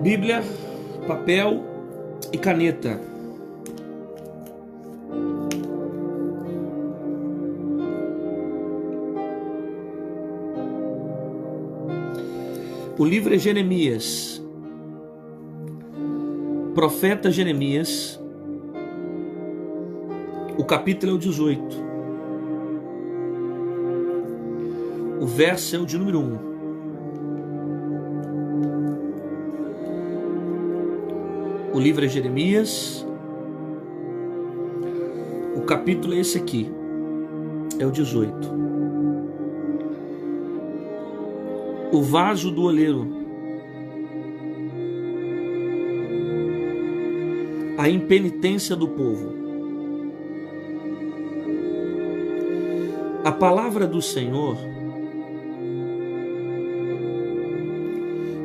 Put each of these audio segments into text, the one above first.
Bíblia, papel e caneta. O livro é Jeremias, profeta Jeremias, o capítulo é o 18, o verso é o de número 1. O livro é Jeremias, o capítulo é esse aqui, é o 18. O vaso do oleiro. A impenitência do povo. A palavra do Senhor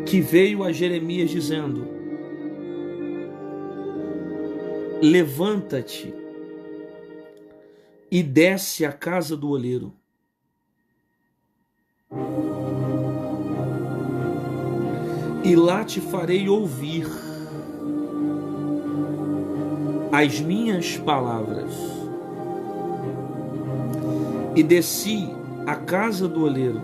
que veio a Jeremias dizendo: levanta-te e desce à casa do oleiro. E lá te farei ouvir as minhas palavras. E desci à casa do oleiro.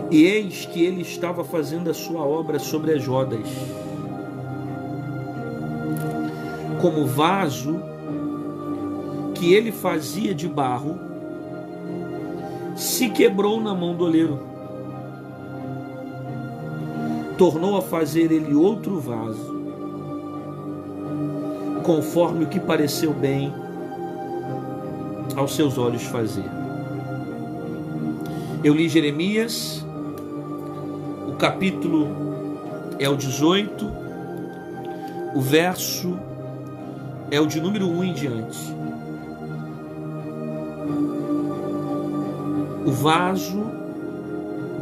E eis que ele estava fazendo a sua obra sobre as rodas. Como vaso que ele fazia de barro, se quebrou na mão do oleiro. Tornou a fazer ele outro vaso, conforme o que pareceu bem aos seus olhos fazer. Eu li Jeremias, o capítulo é o 18, o verso é o de número 1 em diante. O vaso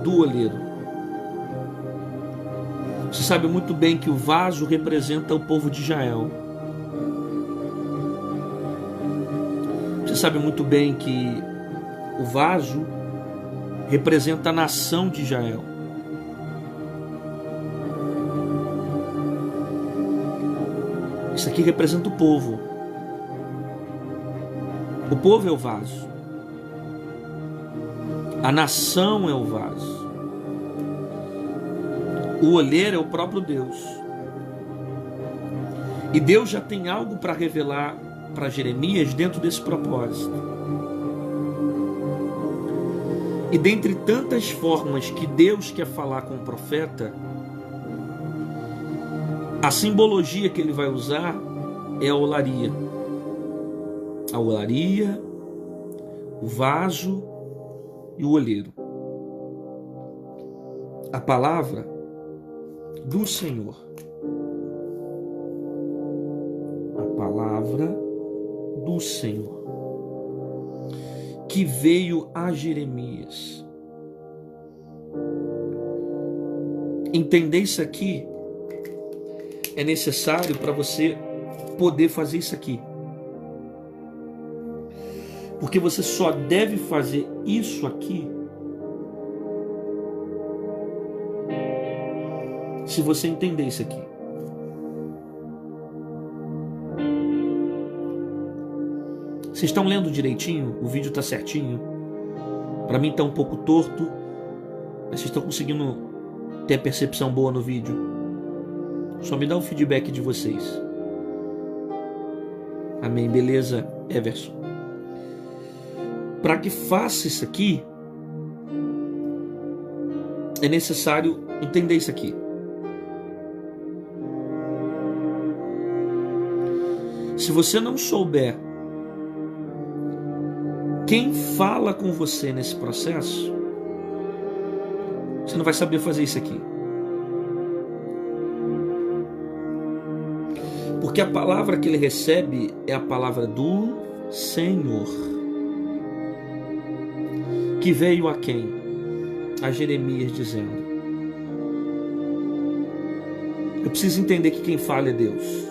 do oleiro. Você sabe muito bem que o vaso representa o povo de Israel. Você sabe muito bem que o vaso representa a nação de Israel. Isso aqui representa o povo. O povo é o vaso. A nação é o vaso. O oleiro é o próprio Deus. E Deus já tem algo para revelar para Jeremias dentro desse propósito. E dentre tantas formas que Deus quer falar com o profeta, a simbologia que ele vai usar é a olaria. A olaria, o vaso e o olheiro. A palavra do Senhor. A palavra do Senhor que veio a Jeremias. Entender isso aqui é necessário para você poder fazer isso aqui. Porque você só deve fazer isso aqui se você entender isso aqui. Vocês estão lendo direitinho? O vídeo está certinho? Para mim está um pouco torto, mas vocês estão conseguindo ter a percepção boa no vídeo? Só me dá um feedback de vocês. Amém, beleza, Everson? Para que faça isso aqui, é necessário entender isso aqui. Se você não souber quem fala com você nesse processo, você não vai saber fazer isso aqui. Porque a palavra que ele recebe é a palavra do Senhor. Que veio a quem? A Jeremias dizendo: eu preciso entender que quem fala é Deus.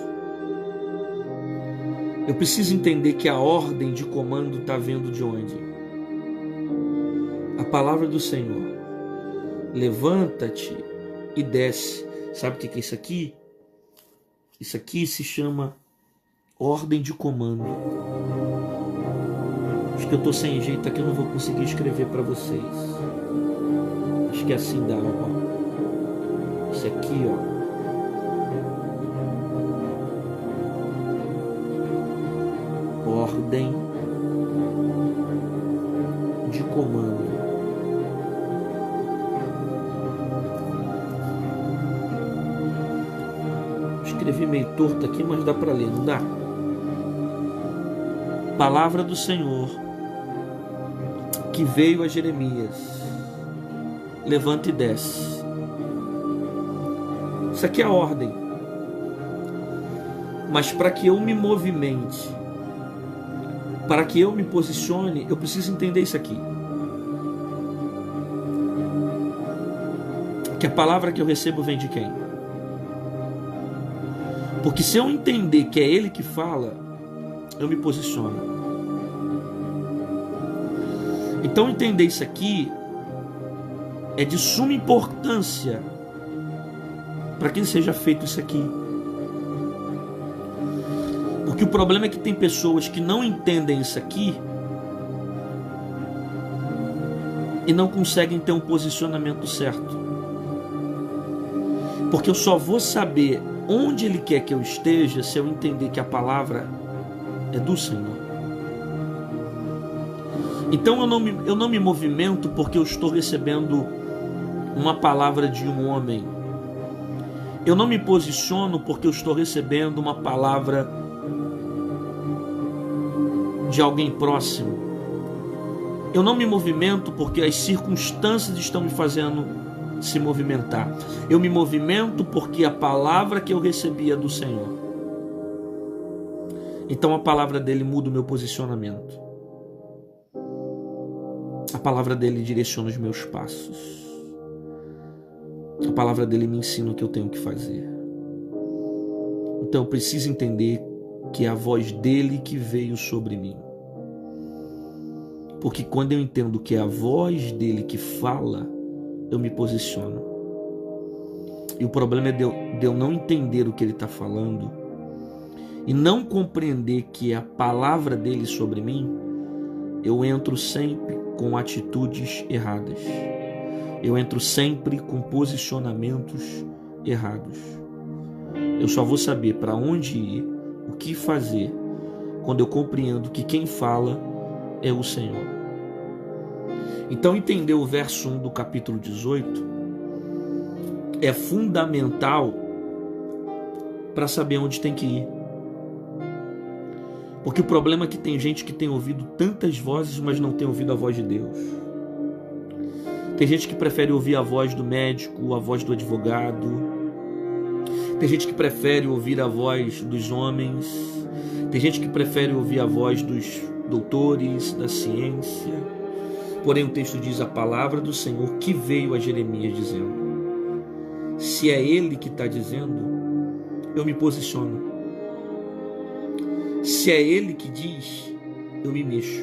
Eu preciso entender que a ordem de comando está vindo de onde? A palavra do Senhor Levanta-te e desce. Sabe o que é isso aqui? Isso aqui se chama ordem de comando. Acho que eu estou sem jeito aqui, eu não vou conseguir escrever para vocês. Acho que é assim dá, ó. Isso aqui, ó. Ordem de comando. Escrevi meio torto aqui, mas dá para ler, não dá? Palavra do Senhor que veio a Jeremias. Levanta e desce. Isso aqui é a ordem. Mas para que eu me movimente, para que eu me posicione, eu preciso entender isso aqui. Que a palavra que eu recebo vem de quem? Porque se eu entender que é Ele que fala, eu me posiciono. Então entender isso aqui é de suma importância para que seja feito isso aqui. Porque o problema é que tem pessoas que não entendem isso aqui e não conseguem ter um posicionamento certo. Porque eu só vou saber onde Ele quer que eu esteja se eu entender que a palavra é do Senhor. Então eu não me movimento porque eu estou recebendo uma palavra de um homem. Eu não me posiciono porque eu estou recebendo uma palavra de alguém próximo. Eu não me movimento porque as circunstâncias estão me fazendo se movimentar. Eu me movimento porque a palavra que eu recebi é do Senhor. Então a palavra dele muda o meu posicionamento. A palavra dele direciona os meus passos. A palavra dele me ensina o que eu tenho que fazer. Então eu preciso entender que é a voz dele que veio sobre mim. Porque quando eu entendo que é a voz dele que fala, eu me posiciono. E o problema é de eu não entender o que ele está falando e não compreender que é a palavra dele sobre mim. Eu entro sempre com atitudes erradas. Eu entro sempre com posicionamentos errados. Eu só vou saber para onde ir, o que fazer, quando eu compreendo que quem fala é o Senhor. Então entender o verso 1 do capítulo 18 é fundamental para saber onde tem que ir. Porque o problema é que tem gente que tem ouvido tantas vozes, mas não tem ouvido a voz de Deus. Tem gente que prefere ouvir a voz do médico, a voz do advogado. Tem gente que prefere ouvir a voz dos homens. Tem gente que prefere ouvir a voz dos doutores, da ciência. Porém o texto diz a palavra do Senhor que veio a Jeremias dizendo. Se é Ele que está dizendo, eu me posiciono. Se é Ele que diz, eu me mexo.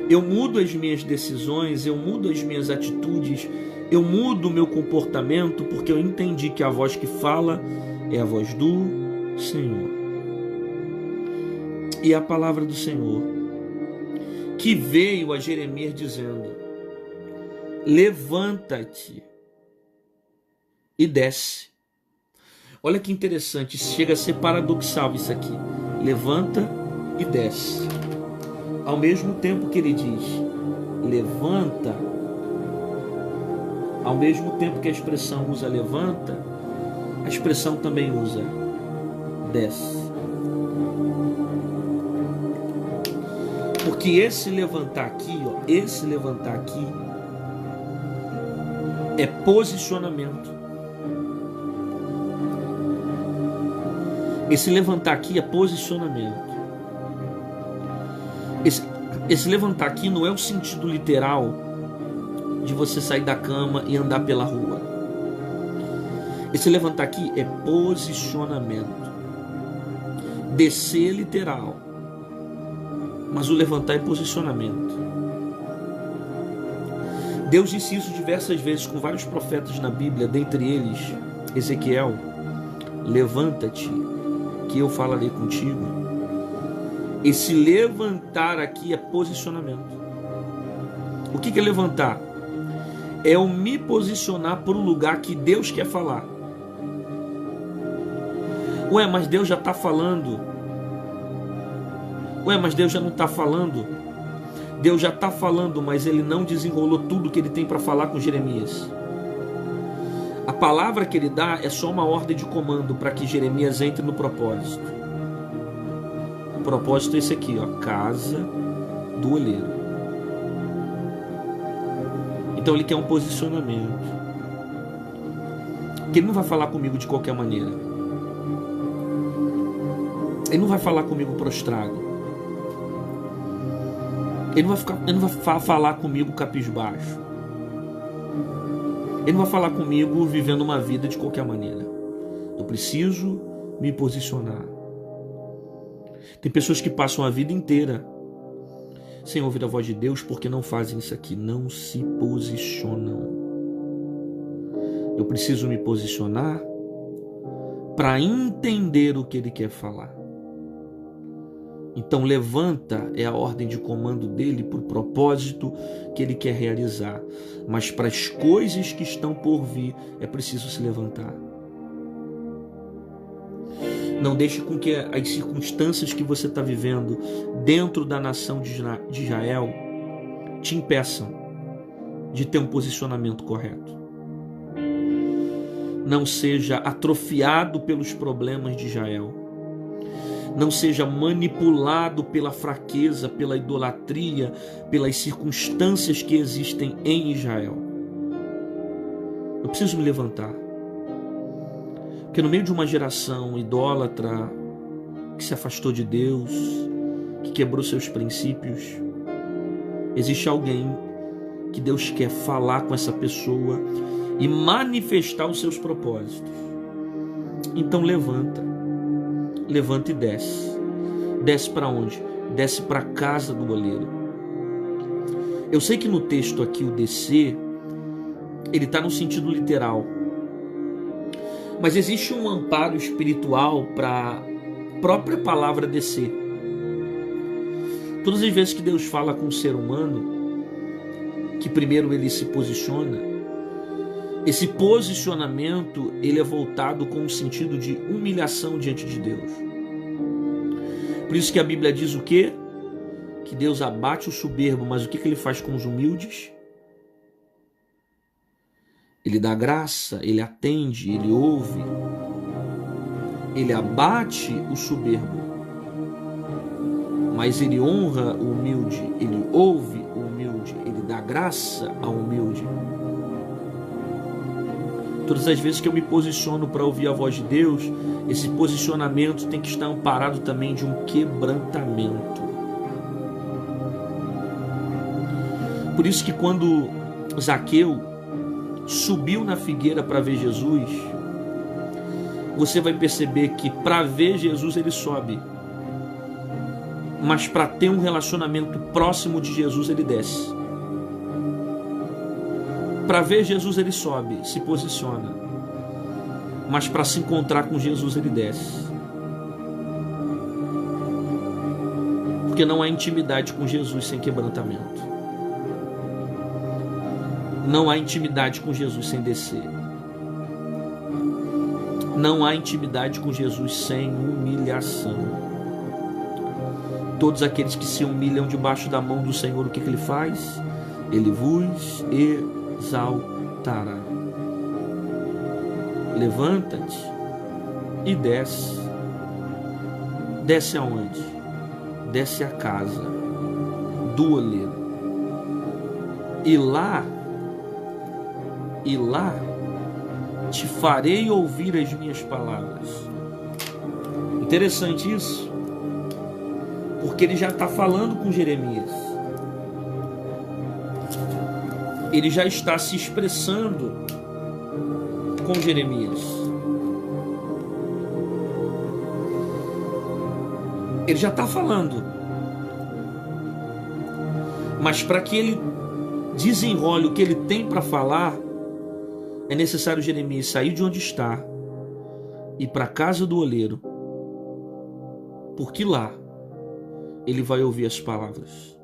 Eu mudo as minhas decisões, eu mudo as minhas atitudes, eu mudo o meu comportamento, porque eu entendi que a voz que fala é a voz do Senhor. E a palavra do Senhor, que veio a Jeremias dizendo, levanta-te e desce. Olha que interessante, chega a ser paradoxal isso aqui. Levanta e desce. Ao mesmo tempo que ele diz, levanta, ao mesmo tempo que a expressão usa levanta, a expressão também usa desce. Porque esse levantar aqui, ó, esse levantar aqui é posicionamento. Esse levantar aqui é posicionamento. Esse levantar aqui não é o sentido literal de você sair da cama e andar pela rua. Esse levantar aqui é posicionamento. Descer é literal, mas o levantar é posicionamento. Deus disse isso diversas vezes com vários profetas na Bíblia, dentre eles Ezequiel: levanta-te, que eu falarei contigo. Esse levantar aqui é posicionamento. O que é levantar? É eu me posicionar por um lugar que Deus quer falar. Ué, mas Deus já está falando. Ué, mas Deus já não está falando. Deus já está falando, mas Ele não desenrolou tudo que Ele tem para falar com Jeremias. A palavra que Ele dá é só uma ordem de comando para que Jeremias entre no propósito. O propósito é esse aqui, ó, casa do oleiro. Então Ele quer um posicionamento. Porque Ele não vai falar comigo de qualquer maneira. Ele não vai falar comigo prostrado. Ele não vai falar comigo cabisbaixo. Ele não vai falar comigo vivendo uma vida de qualquer maneira. Eu preciso me posicionar. Tem pessoas que passam a vida inteira sem ouvir a voz de Deus porque não fazem isso aqui, não se posicionam. Eu preciso me posicionar para entender o que Ele quer falar. Então levanta é a ordem de comando dele para o propósito que Ele quer realizar. Mas para as coisas que estão por vir é preciso se levantar. Não deixe com que as circunstâncias que você está vivendo dentro da nação de Israel te impeçam de ter um posicionamento correto. Não seja atrofiado pelos problemas de Israel. Não seja manipulado pela fraqueza, pela idolatria, pelas circunstâncias que existem em Israel. Eu preciso me levantar. Porque no meio de uma geração idólatra, que se afastou de Deus, que quebrou seus princípios, existe alguém que Deus quer falar com essa pessoa e manifestar os seus propósitos. Então levanta. Levanta e desce. Desce para onde? Desce para a casa do oleiro. Eu sei que no texto aqui o descer, ele está no sentido literal. Mas existe um amparo espiritual para a própria palavra descer. Todas as vezes que Deus fala com o ser humano, que primeiro ele se posiciona, esse posicionamento ele é voltado com o sentido de humilhação diante de Deus. Por isso que a Bíblia diz o quê? Que Deus abate o soberbo, mas o que Ele faz com os humildes? Ele dá graça, Ele atende, Ele ouve. Ele abate o soberbo, mas Ele honra o humilde, Ele ouve o humilde, Ele dá graça ao humilde. Todas as vezes que eu me posiciono para ouvir a voz de Deus, esse posicionamento tem que estar amparado também de um quebrantamento. Por isso que quando Zaqueu subiu na figueira para ver Jesus, você vai perceber que para ver Jesus ele sobe, mas para ter um relacionamento próximo de Jesus ele desce. Para ver Jesus ele sobe, se posiciona, mas para se encontrar com Jesus ele desce. Porque não há intimidade com Jesus sem quebrantamento. Não há intimidade com Jesus sem descer. Não há intimidade com Jesus sem humilhação. Todos aqueles que se humilham debaixo da mão do Senhor, o que Ele faz? Ele vos exaltará. Levanta-te e desce. Desce aonde? Desce a casa do oleiro. E lá te farei ouvir as minhas palavras. Interessante isso, porque ele já está falando com Jeremias. Ele já está se expressando com Jeremias. Ele já está falando. Mas para que ele desenrole o que ele tem para falar, é necessário Jeremias sair de onde está e ir para a casa do oleiro, porque lá ele vai ouvir as palavras.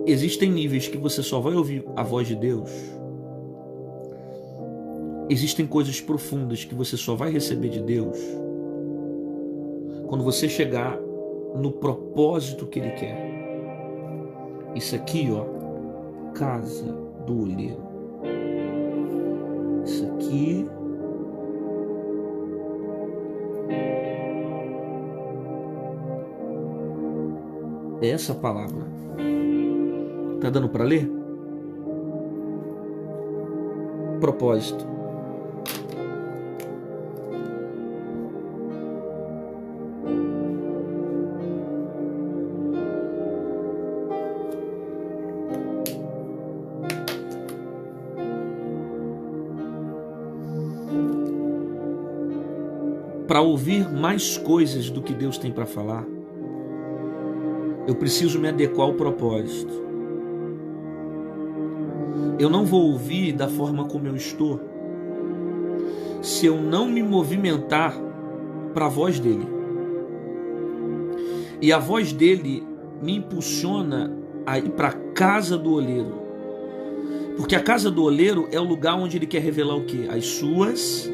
Existem níveis que você só vai ouvir a voz de Deus. Existem coisas profundas que você só vai receber de Deus quando você chegar no propósito que Ele quer. Isso aqui, ó, casa do olheiro. Isso aqui é essa palavra. Tá dando para ler? Propósito. Para ouvir mais coisas do que Deus tem para falar, eu preciso me adequar ao propósito. Eu não vou ouvir da forma como eu estou se eu não me movimentar para a voz dele. E a voz dele me impulsiona a ir para a casa do oleiro. Porque a casa do oleiro é o lugar onde ele quer revelar o quê? As suas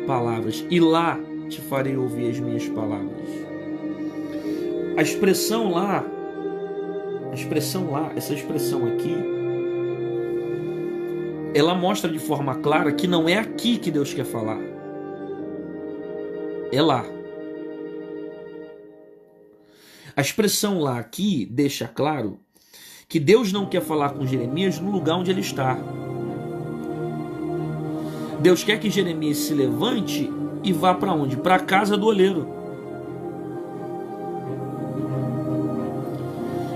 palavras. E lá te farei ouvir as minhas palavras. A expressão lá, essa expressão aqui, ela mostra de forma clara que não é aqui que Deus quer falar. É lá. A expressão lá aqui deixa claro que Deus não quer falar com Jeremias no lugar onde ele está. Deus quer que Jeremias se levante e vá para onde? Para a casa do oleiro.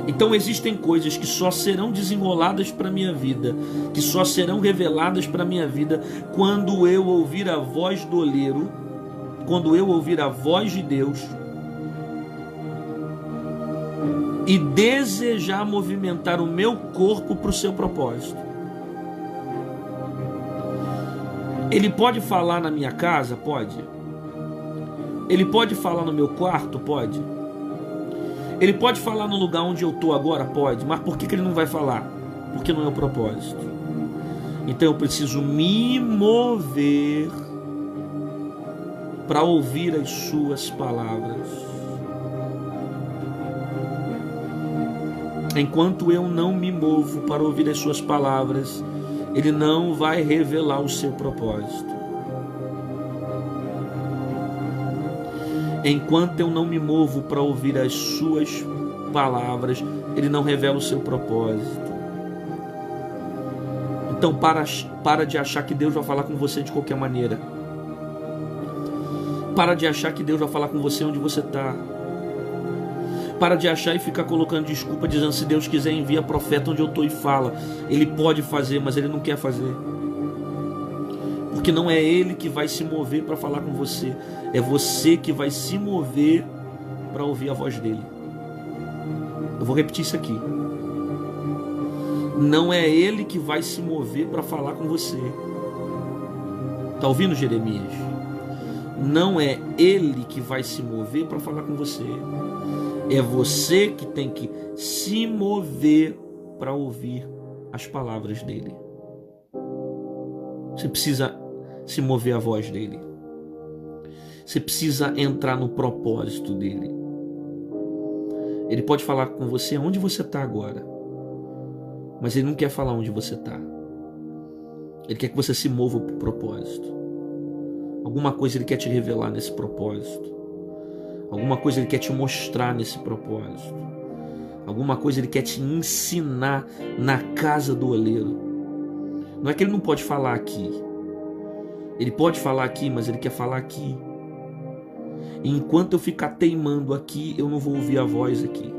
Então existem coisas que só serão desenroladas para a minha vida, que só serão reveladas para a minha vida quando eu ouvir a voz do oleiro, quando eu ouvir a voz de Deus e desejar movimentar o meu corpo para o seu propósito. Ele pode falar na minha casa? Pode. Ele pode falar no meu quarto? Pode. Ele pode falar no lugar onde eu estou agora? Pode. Mas por que ele não vai falar? Porque não é o propósito. Então eu preciso me mover para ouvir as suas palavras. Enquanto eu não me movo para ouvir as suas palavras, ele não vai revelar o seu propósito. Enquanto eu não me movo para ouvir as suas palavras, ele não revela o seu propósito. Então para de achar que Deus vai falar com você de qualquer maneira. Para de achar que Deus vai falar com você onde você está. Para de achar e ficar colocando desculpa, dizendo se Deus quiser envia profeta onde eu estou e fala. Ele pode fazer, mas ele não quer fazer. Porque não é ele que vai se mover para falar com você. É você que vai se mover para ouvir a voz dele. Eu vou repetir isso aqui. Não é ele que vai se mover para falar com você. Está ouvindo, Jeremias? Não é ele que vai se mover para falar com você. É você que tem que se mover para ouvir as palavras dele. Você precisa se mover a voz dele. Você precisa entrar no propósito dele. Ele pode falar com você onde você está agora, mas ele não quer falar onde você está. Ele quer que você se mova para o propósito. Alguma coisa ele quer te revelar nesse propósito. Alguma coisa ele quer te mostrar nesse propósito. Alguma coisa ele quer te ensinar na casa do oleiro. Não é que ele não pode falar aqui. Ele pode falar aqui, mas ele quer falar aqui. E enquanto eu ficar teimando aqui, eu não vou ouvir a voz aqui.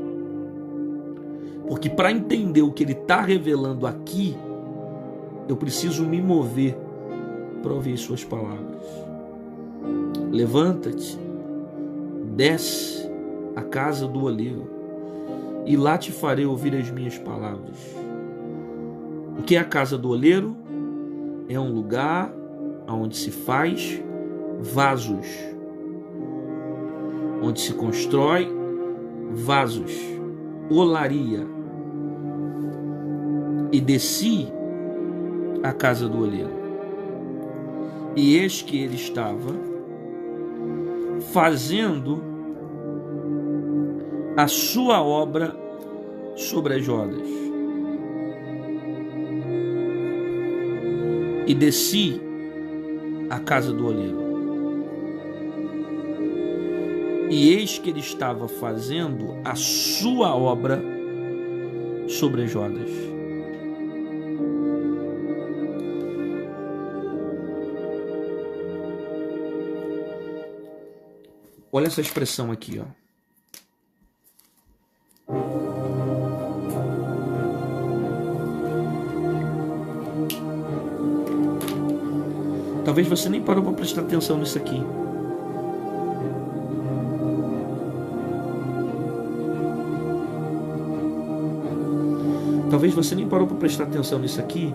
Porque para entender o que ele está revelando aqui, eu preciso me mover para ouvir suas palavras. Levanta-te, desce à casa do oleiro e lá te farei ouvir as minhas palavras. O que é a casa do oleiro? É um lugar onde se faz vasos, onde se constrói vasos, olaria. E desci à casa do oleiro, e eis que ele estava fazendo a sua obra sobre as rodas. E desci à casa do oleiro, e eis que ele estava fazendo a sua obra sobre as rodas. Olha essa expressão aqui, ó. Talvez você nem parou para prestar atenção nisso aqui. Talvez você nem parou para prestar atenção nisso aqui.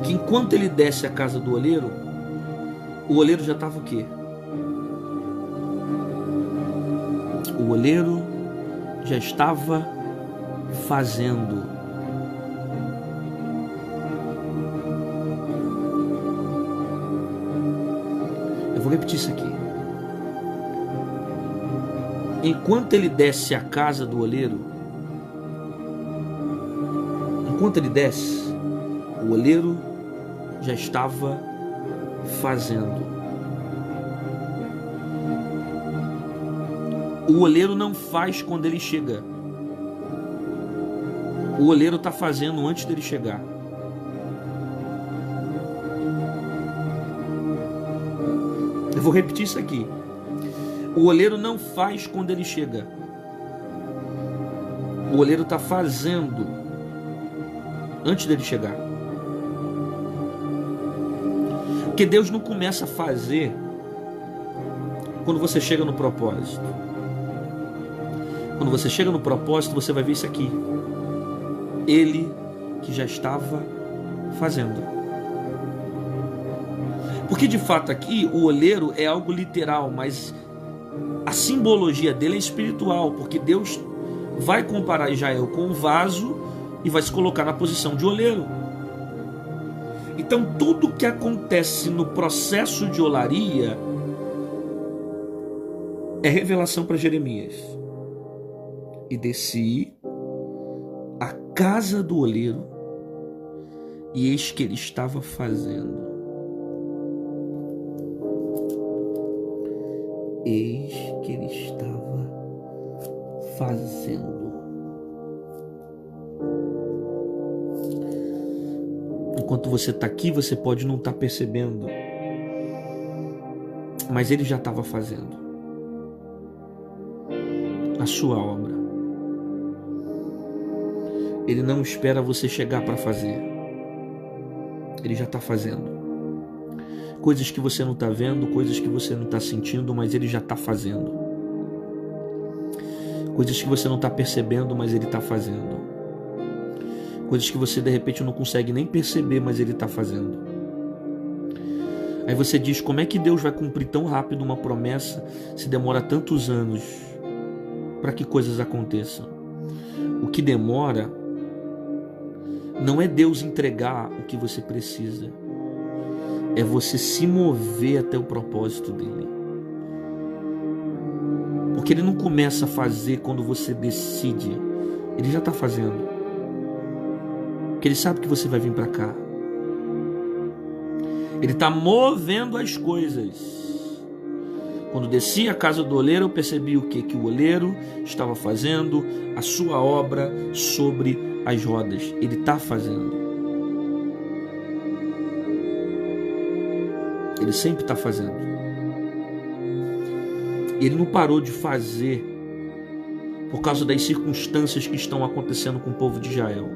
Que enquanto ele desce à casa do oleiro, o oleiro já estava o quê? O oleiro já estava fazendo. Eu vou repetir isso aqui. Enquanto ele desce à casa do oleiro, enquanto ele desce, o oleiro já estava fazendo. O oleiro não faz quando ele chega. O oleiro está fazendo antes dele chegar. Eu vou repetir isso aqui. O oleiro não faz quando ele chega. O oleiro está fazendo antes dele chegar. Porque Deus não começa a fazer quando você chega no propósito. Quando você chega no propósito, você vai ver isso aqui. Ele que já estava fazendo. Porque de fato aqui o oleiro é algo literal, mas a simbologia dele é espiritual, porque Deus vai comparar Israel com um vaso e vai se colocar na posição de oleiro. Então tudo que acontece no processo de olaria é revelação para Jeremias. E desci à casa do oleiro, e eis que ele estava fazendo. Eis que ele estava fazendo. Enquanto você está aqui, você pode não estar percebendo, mas ele já estava fazendo a sua obra. Ele não espera você chegar para fazer. Ele já está fazendo. Coisas que você não está vendo, coisas que você não está sentindo, mas ele já está fazendo. Coisas que você não está percebendo, mas ele está fazendo. Coisas que você de repente não consegue nem perceber, mas ele está fazendo. Aí você diz, como é que Deus vai cumprir tão rápido uma promessa se demora tantos anos para que coisas aconteçam? O que demora não é Deus entregar o que você precisa, é você se mover até o propósito dele. Porque ele não começa a fazer quando você decide, ele já está fazendo. Porque ele sabe que você vai vir para cá. Ele está movendo as coisas. Quando desci à casa do oleiro, eu percebi o quê? Que o oleiro estava fazendo a sua obra sobre as rodas. Ele está fazendo. Ele sempre está fazendo. Ele não parou de fazer por causa das circunstâncias que estão acontecendo com o povo de Israel.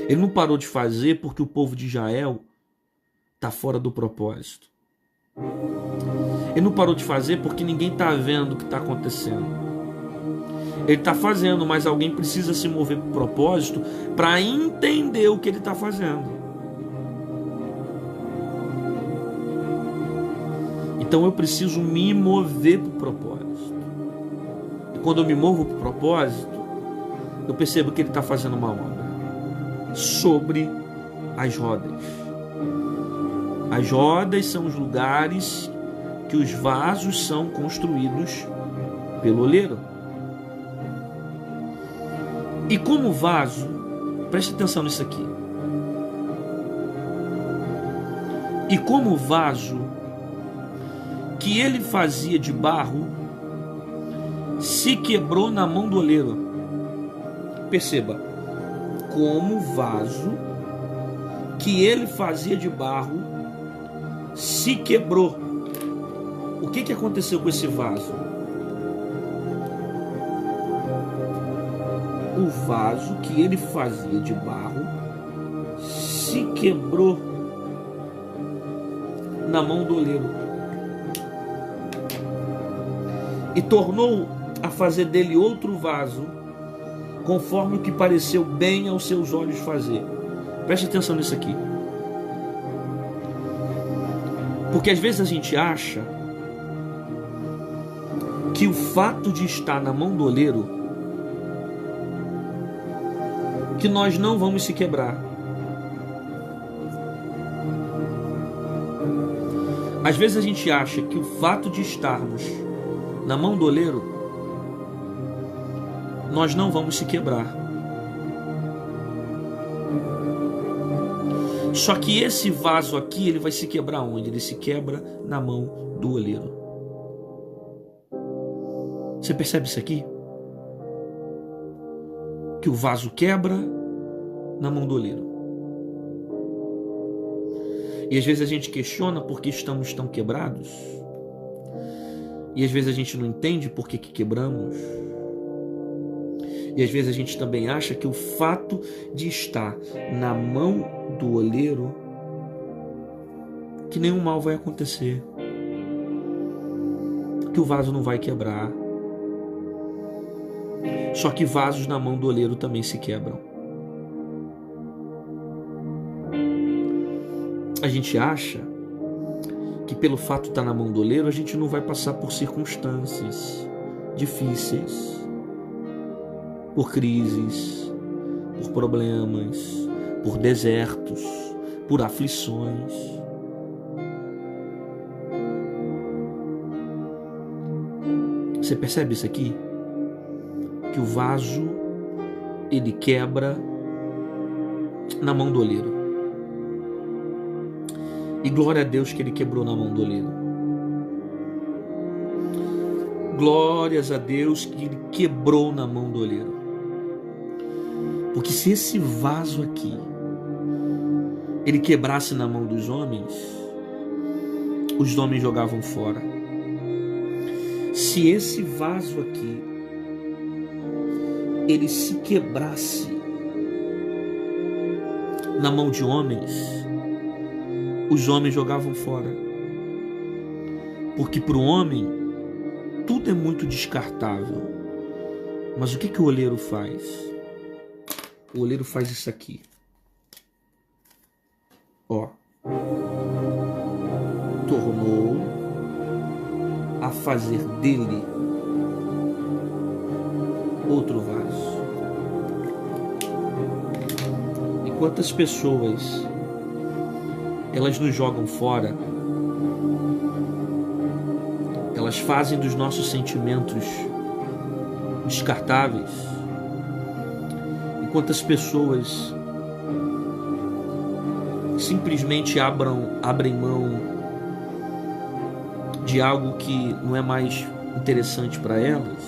Ele não parou de fazer porque o povo de Israel está fora do propósito. Ele não parou de fazer porque ninguém está vendo o que está acontecendo. Ele está fazendo, mas alguém precisa se mover para o propósito para entender o que ele está fazendo. Então eu preciso me mover para o propósito. E quando eu me movo para o propósito, eu percebo que ele está fazendo uma obra sobre as rodas. As rodas são os lugares que os vasos são construídos pelo oleiro. E como vaso, preste atenção nisso aqui. E como vaso que ele fazia de barro se quebrou na mão do oleiro. Perceba, como vaso que ele fazia de barro se quebrou. O que aconteceu com esse vaso? O vaso que ele fazia de barro se quebrou na mão do oleiro e tornou a fazer dele outro vaso, conforme o que pareceu bem aos seus olhos fazer. Preste atenção nisso aqui. Porque às vezes a gente acha que o fato de estar na mão do oleiro, que nós não vamos se quebrar. Às vezes a gente acha que o fato de estarmos na mão do oleiro, nós não vamos se quebrar. Só que esse vaso aqui, ele vai se quebrar onde? Ele se quebra na mão do oleiro. Você percebe isso aqui? Que o vaso quebra na mão do oleiro. E às vezes a gente questiona por que estamos tão quebrados. E às vezes a gente não entende por que quebramos. E às vezes a gente também acha que o fato de estar na mão do oleiro, que nenhum mal vai acontecer, que o vaso não vai quebrar. Só que vasos na mão do oleiro também se quebram. A gente acha que pelo fato de estar na mão do oleiro, a gente não vai passar por circunstâncias difíceis, por crises, por problemas, por desertos, por aflições. Você percebe isso aqui? Que o vaso, ele quebra na mão do oleiro. E glória a Deus que ele quebrou na mão do oleiro. Glórias a Deus que ele quebrou na mão do oleiro. Porque se esse vaso aqui ele quebrasse na mão dos homens, os homens jogavam fora. Se esse vaso aqui ele se quebrasse na mão de homens, os homens jogavam fora. Porque para o homem tudo é muito descartável. Mas o que o oleiro faz? O oleiro faz isso aqui. Ó. Tornou a fazer dele outro vaso. E quantas pessoas elas nos jogam fora, elas fazem dos nossos sentimentos descartáveis. E quantas pessoas simplesmente abrem mão de algo que não é mais interessante para elas,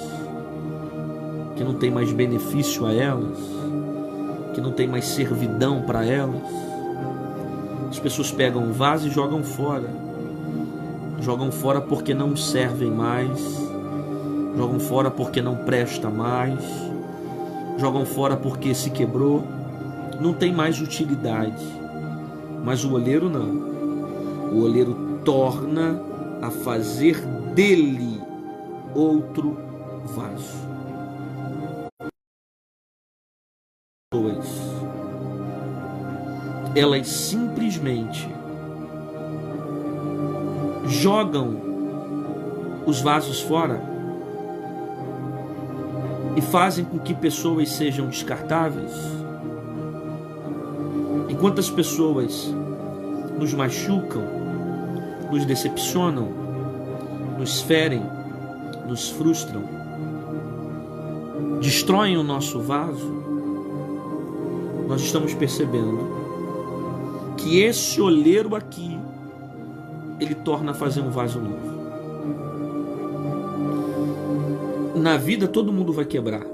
que não tem mais benefício a elas, que não tem mais servidão para elas. As pessoas pegam o vaso e jogam fora. Jogam fora porque não servem mais. Jogam fora porque não presta mais. Jogam fora porque se quebrou. Não tem mais utilidade. Mas o oleiro não. O oleiro torna a fazer dele outro vaso. Elas simplesmente jogam os vasos fora e fazem com que pessoas sejam descartáveis. Enquanto as pessoas nos machucam, nos decepcionam, nos ferem, nos frustram, destroem o nosso vaso, nós estamos percebendo que esse oleiro aqui, ele torna a fazer um vaso novo. Na vida todo mundo vai quebrar.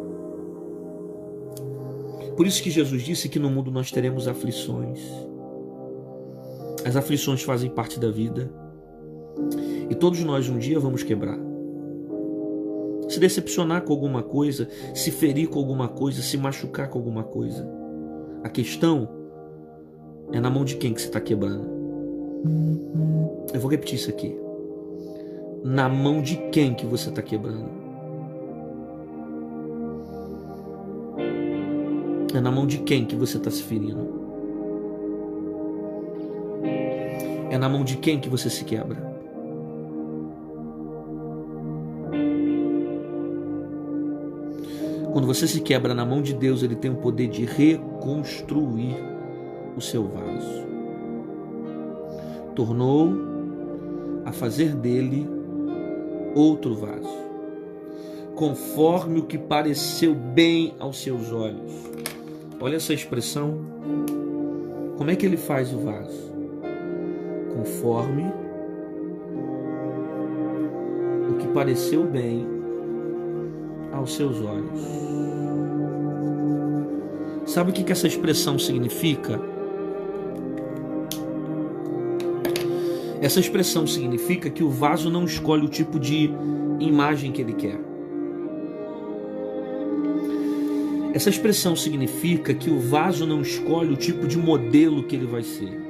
Por isso que Jesus disse que no mundo nós teremos aflições. As aflições fazem parte da vida. E todos nós um dia vamos quebrar. Se decepcionar com alguma coisa, se ferir com alguma coisa, se machucar com alguma coisa. A questão é na mão de quem que você está quebrando. Eu vou repetir isso aqui. Na mão de quem que você está quebrando? É na mão de quem que você está se ferindo? É na mão de quem que você se quebra? Quando você se quebra na mão de Deus, Ele tem o poder de reconstruir o seu vaso. Tornou a fazer dele outro vaso, conforme o que pareceu bem aos seus olhos. Olha essa expressão. Como é que ele faz o vaso? Conforme o que pareceu bem aos seus olhos. Sabe o que essa expressão significa? Essa expressão significa que o vaso não escolhe o tipo de imagem que ele quer. Essa expressão significa que o vaso não escolhe o tipo de modelo que ele vai ser.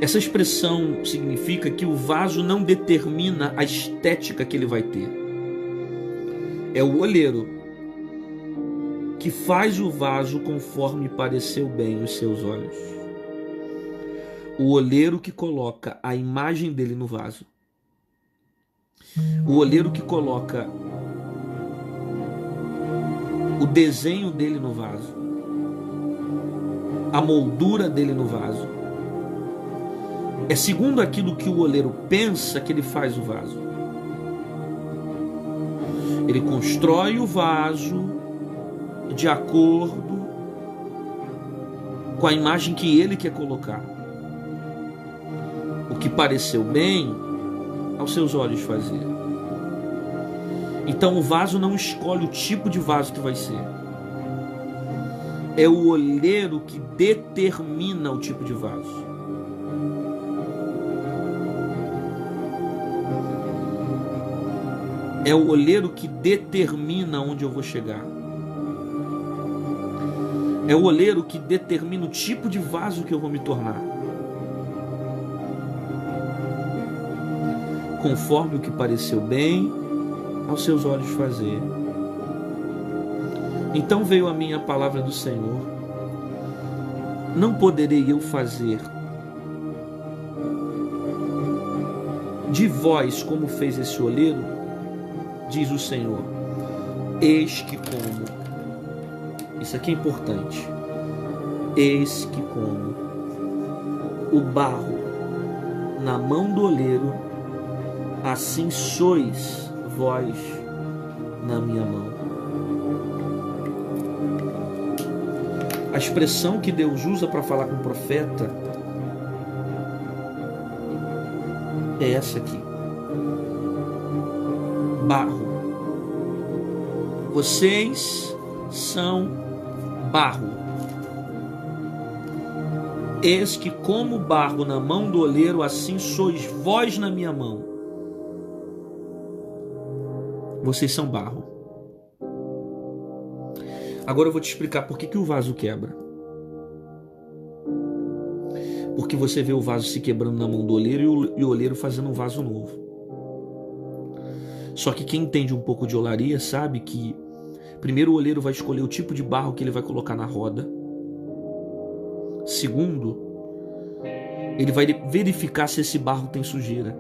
Essa expressão significa que o vaso não determina a estética que ele vai ter. É o oleiro que faz o vaso conforme pareceu bem aos seus olhos. O oleiro que coloca a imagem dele no vaso. O oleiro que coloca o desenho dele no vaso. A moldura dele no vaso. É segundo aquilo que o oleiro pensa que ele faz o vaso. Ele constrói o vaso de acordo com a imagem que ele quer colocar. O que pareceu bem aos seus olhos fazer. Então o vaso não escolhe o tipo de vaso que vai ser. É o oleiro que determina o tipo de vaso. É o oleiro que determina onde eu vou chegar. É o oleiro que determina o tipo de vaso que eu vou me tornar. Conforme o que pareceu bem aos seus olhos fazer. Então veio a minha palavra do Senhor. Não poderei eu fazer de vós como fez esse oleiro? Diz o Senhor. Eis que como. Isso aqui é importante. Eis que como o barro na mão do oleiro, assim sois vós na minha mão. A expressão que Deus usa para falar com o profeta é essa aqui. Barro. Vocês são barro. Eis que como barro na mão do oleiro, assim sois vós na minha mão. Vocês são barro. Agora eu vou te explicar por que o vaso quebra. Porque você vê o vaso se quebrando na mão do oleiro e o oleiro fazendo um vaso novo. Só que quem entende um pouco de olaria sabe que primeiro o oleiro vai escolher o tipo de barro que ele vai colocar na roda. Segundo, ele vai verificar se esse barro tem sujeira.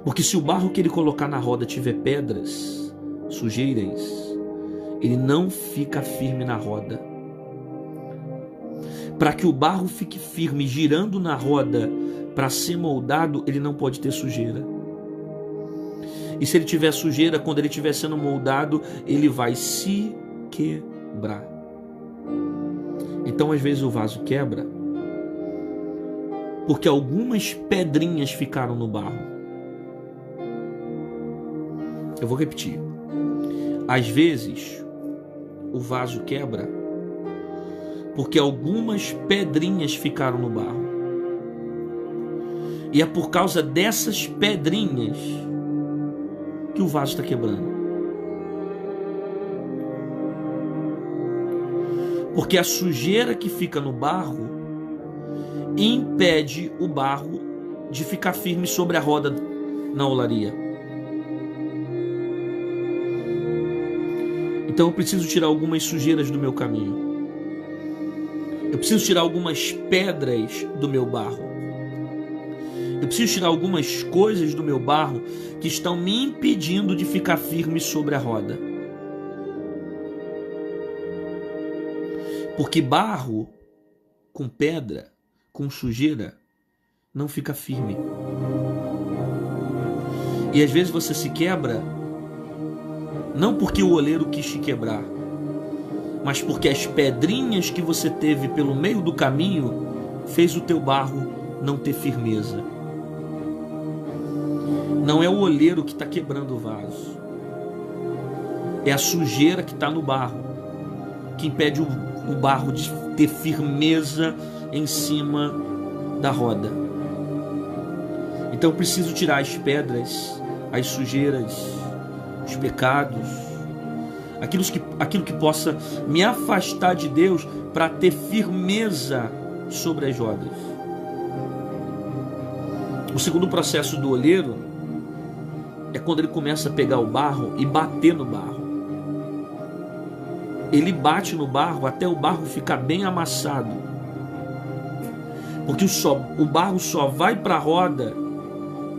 Porque se o barro que ele colocar na roda tiver pedras, sujeiras, ele não fica firme na roda. Para que o barro fique firme girando na roda para ser moldado, ele não pode ter sujeira. E se ele tiver sujeira, quando ele estiver sendo moldado, ele vai se quebrar. Então, às vezes, o vaso quebra porque algumas pedrinhas ficaram no barro. Eu vou repetir. Às vezes, o vaso quebra porque algumas pedrinhas ficaram no barro. E é por causa dessas pedrinhas que o vaso está quebrando. Porque a sujeira que fica no barro impede o barro de ficar firme sobre a roda na olaria. Então eu preciso tirar algumas sujeiras do meu caminho. Eu preciso tirar algumas pedras do meu barro. Eu preciso tirar algumas coisas do meu barro que estão me impedindo de ficar firme sobre a roda. Porque barro com pedra, com sujeira, não fica firme. E às vezes você se quebra, não porque o oleiro quis te quebrar, mas porque as pedrinhas que você teve pelo meio do caminho fez o teu barro não ter firmeza. Não é o oleiro que está quebrando o vaso. É a sujeira que está no barro, que impede o barro de ter firmeza em cima da roda. Então eu preciso tirar as pedras, as sujeiras, os pecados, aquilo que possa me afastar de Deus para ter firmeza sobre as rodas. O segundo processo do oleiro é quando ele começa a pegar o barro e bater no barro. Ele bate no barro até o barro ficar bem amassado. Porque o barro só vai para a roda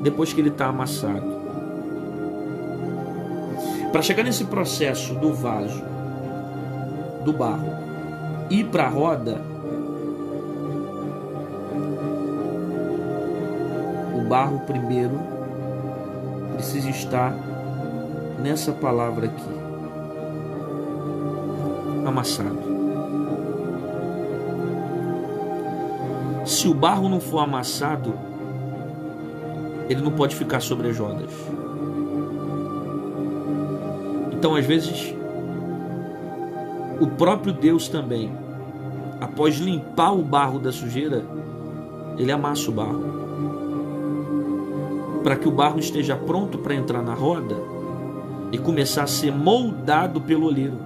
depois que ele está amassado. Para chegar nesse processo do vaso, do barro, ir para a roda, o barro primeiro precisa estar nessa palavra aqui, amassado. Se o barro não for amassado, ele não pode ficar sobre as rodas. Então, às vezes, o próprio Deus também, após limpar o barro da sujeira, ele amassa o barro, para que o barro esteja pronto para entrar na roda e começar a ser moldado pelo oleiro.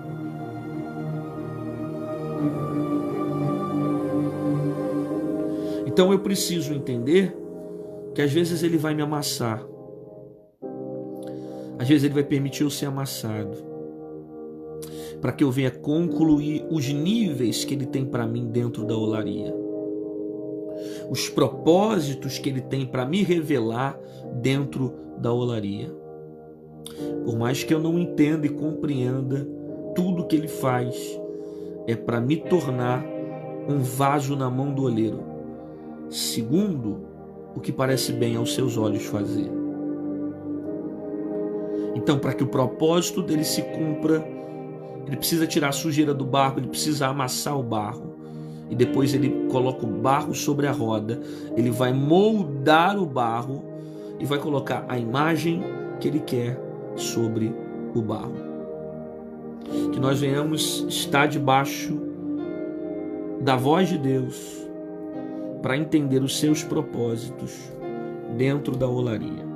Então eu preciso entender que às vezes ele vai me amassar, às vezes ele vai permitir eu ser amassado, para que eu venha concluir os níveis que ele tem para mim dentro da olaria, os propósitos que ele tem para me revelar dentro da olaria. Por mais que eu não entenda e compreenda, tudo que ele faz é para me tornar um vaso na mão do oleiro, segundo o que parece bem aos seus olhos fazer. Então, para que o propósito dele se cumpra, ele precisa tirar a sujeira do barro, ele precisa amassar o barro, e depois ele coloca o barro sobre a roda, ele vai moldar o barro e vai colocar a imagem que ele quer sobre o barro. Que nós venhamos estar debaixo da voz de Deus para entender os seus propósitos dentro da olaria.